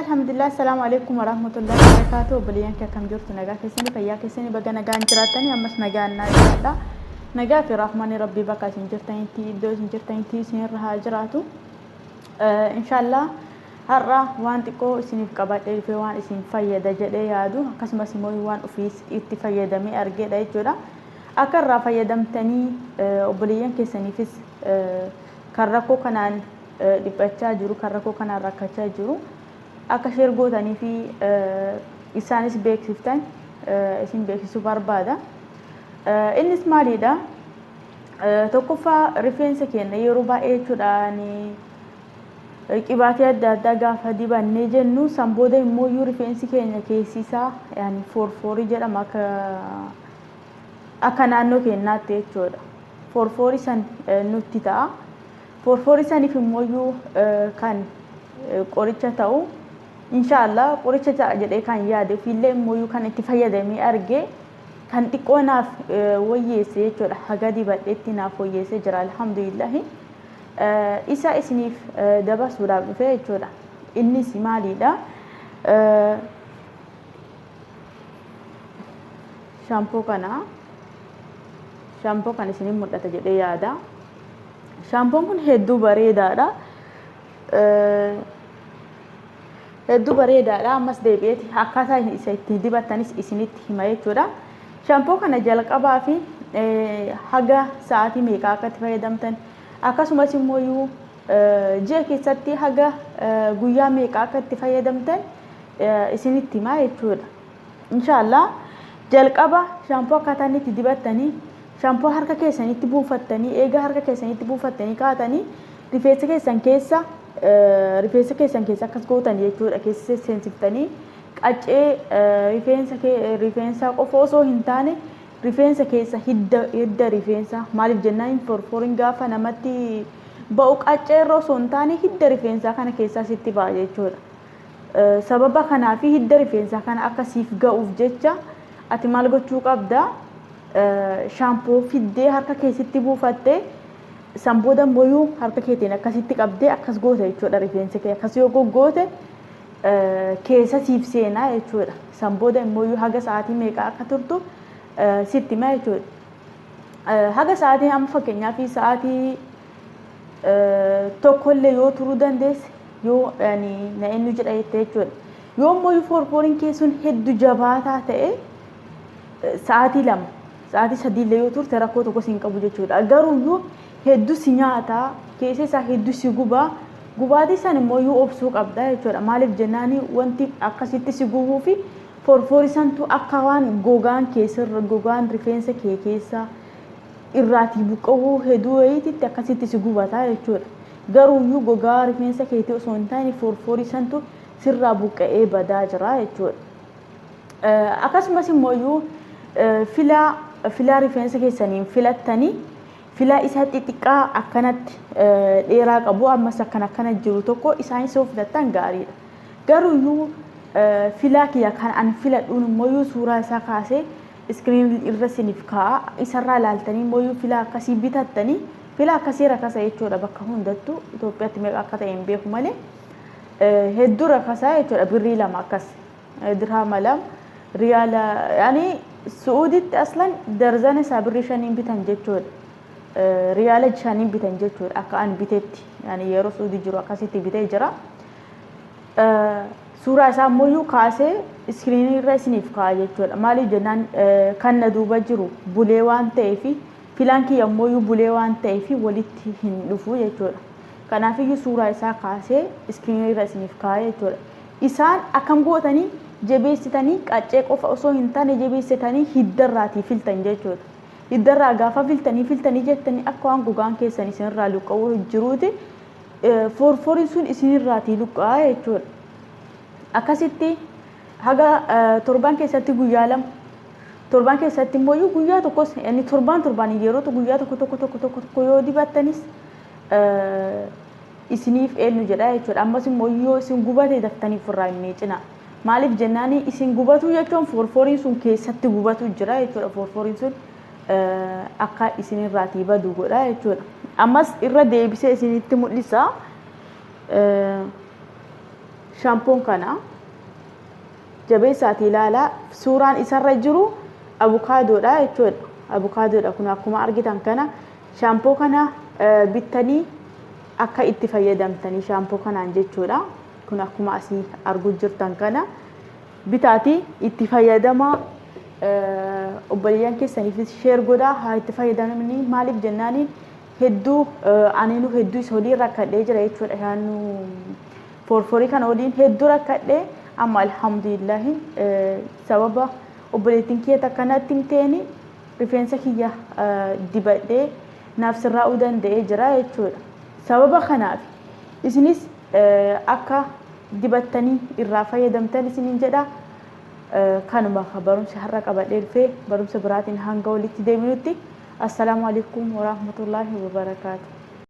alhamdulillah. Assalamu alaikum warahmatullahi wabarakatuh. Baliyan kam jirtu nagaa keessanii fayyaa keessanii baga nagaan jiraatanii ammas nagaan naa jiraadha. Nagaa fi rahmani rabbii bakka isin jirtanitti iddoo isin jirtanitti isin irra haa jiraatu. Inshallah har'a waan xiqqoo isiniif qabadhee dhufee waan isin fayyada jedhee yaadu akkasumas immoo waan ofiis itti fayyadamee argeedha jechuudha. Akka irraa fayyadamtanii obboleeyyan keessaniifis kan rakkoo kanaan dhiphachaa jiru kan rakkoo kanaan rakkachaa jiru akka sheer gootanii fi isaanis beeksiftan isin beeksisuu barbaada. Innis maalidha? Tokkoffaa rifeensa keenya yeroo baay'ee jechuudhaan qibaatii adda addaa gaafa dibannee jennu san booda immoo rifeensi keenya keessisaa yaani forforii jedhama akka naannoo keenyaatti jechuudha. Forforii san nutti ta'a. Forforii saniif immoo kan qoricha ta'u inshallah qoricha ta'a jedhee kan yaade fillee immoo kan itti fayyadamee arge kan xiqqoo naaf wayyeesse jechuudha. Haga dibadheetti naaf wayyeesse jira alhamdulillah. Isa isiniif dabarsuudhaaf dhufe jechuudha. Innis maalidha? Shampoo kana isiniif mul'ata jedhee yaada. Shampoon kun hedduu bareedaadha. Hedduu bareedaadha. Ammas deebi'eeti akkaataa isa itti dibattanis isinitti hima jechuudha. Shampoo kana jalqabaa fi haga sa'aatii meeqa akka itti fayyadamtan akkasumas immoo ji'a keessatti haga guyyaa meeqa akka itti fayyadamtan isinitti hima jechuudha. Inshallah jalqaba shampoo akkaataa inni itti dibattanii shampoo harka keessanitti buufattanii eega harka keessanitti buufattanii kaatanii rifeensa keessan keessa akkas gootan jechuudha. Keessa seensiftanii qaccee rifeensa qofa osoo hin taane rifeensa keessa hidda rifeensa maaliif jennaan forforiin gaafa namatti ba'u qaccee irra osoo hin taane hidda rifeensaa kana keessaa sitti ba'a jechuudha. Sababa kanaaf hidda rifeensaa kana akkasiif ga'uuf jecha ati maal gochuu qabda? Shampoo fiddee harka keessatti buufattee san booda immoo harka keetiin akkasitti qabdee akkas goota jechuudha. Rifeensa kee akkas yoo goggoote keessa siif seenaa jechuudha. San booda immoo haga sa'aatii meeqa akka turtu sitti hima jechuudha. Haga sa'aatii amma fakkeenyaaf sa'aatii tokkollee yoo turuu dandeesse yoo na eenyu jedha jettee jechuudha. Yoo immoo forforiin kee sun hedduu jabaataa ta'e sa'aatii 2 sa'aatii 3 illee yoo turte rakkoo tokko siin qabu jechuudha. Garuu hedduu si nyaata keessa isaa hedduu si gubaa gubaatii san immoo obsuu qabda jechuudha. Maaliif jennaan wanti akkasitti si gubuu fi forforii santu akka waan gogaan keessarra gogaan rifeensa kee keessa irraatii buqqa'uu hedduu wayiitti akkasitti si gubata jechuudha. Garuu gogaa rifeensa keetii osoo hin taane forforii santu sirraa buqqa'ee badaa jira jechuudha. Akkasumas immoo filaa rifeensa keessaniin filattanii filaa isaa xixiqqaa akkanatti dheeraa qabu ammas akkana jiru tokko isaanis yoo filattan gaariidha. Garuu filaa kiyya kan an filadhuun immoo suuraa isaa kaasee iskiriin irra isiniif kaa'a isarraa ilaaltanii immoo filaa akkasii bitattanii filaa akkasii rakasa jechuudha. Bakka hundattuu Itoophiyaatti meeqa akka ta'e hin beeku malee hedduu rakasaa jechuudha. Birrii 2 akkas dirhama 2 riyaala yaani Suuditti aslan darzana isaa birrii 5 bitan jechuudha. Riyaala 5 bitan jechuudha. Akka an bitetti yaani yeroo Suudii jiru akkasitti bitee jira. Suuraa isaa immoo kaasee iskiriinii irra isiniif kaa'a jechuudha. Maaliif jennaan kan na duuba jiru bulee waan ta'eef filaan kiyya immoo bulee waan ta'eef walitti hin dhufu jechuudha. Kanaafiyyuu suuraa isaa kaasee iskiriinii irra isiniif kaa'a jechuudha. Isaan akkam gootanii jabeessitanii qaccee qofa osoo hin taane jabeessitanii hiddarraatii filtan jechuudha. Hiddarraa gaafa filtanii jettanii akka waan gogaan keessan isinirraa luqqa'uu jiruuti forforiin sun isinirraatii luqqa'a jechuudha. Akkasitti haga torban keessatti guyyaa 2 torban keessatti immoo guyyaa tokkos yani torban yeroo guyyaa tokko yoo dibattanis isiniif eenyu jedha jechuudha. Ammas immoo yoo isin gubate daftanii furraa hin miicina. Maaliif jennaan isin gubatu jechuun forforiin sun keessatti gubatu jira jechuudha. Forforiin sun akka isinirraatii badu godha jechuudha. Ammas irra deebisee isinitti mul'isa. shaampoon kana jabeessaati ilaalaa suuraan isarra jiru avokaadoodha jechuudha. Avokaadoodha kun akkuma argitan kana shaampoo kana bittanii akka itti fayyadamtanii shaampoo kanaan jechuudha. Kun akkuma asii arguu jirtan kana bitaati itti fayyadamaa obboleeyyan keessaniifis sheer godhaa haa itti fayyadamanii maaliif jennaaniin hedduu aniinu hedduu isa waliin rakkadhee jira jechuudha. Yaannu forforii kana waliin hedduu rakkadhee amma alhamdulillahi sababa obboleettiin kiyya takkanatti himteeni rifeensa kiyya dibadhee naaf sirraa'uu danda'ee jira jechuudha. Sababa kanaaf isinis akka dibattanii irraa fayyadamtan isiniin jedha. Kanuma barumsa har'a qabadhee dhufee barumsa biraatiin hanga walitti deebinutti. Assalaamu alaykum wa rahmatullahi wa barakaatuh.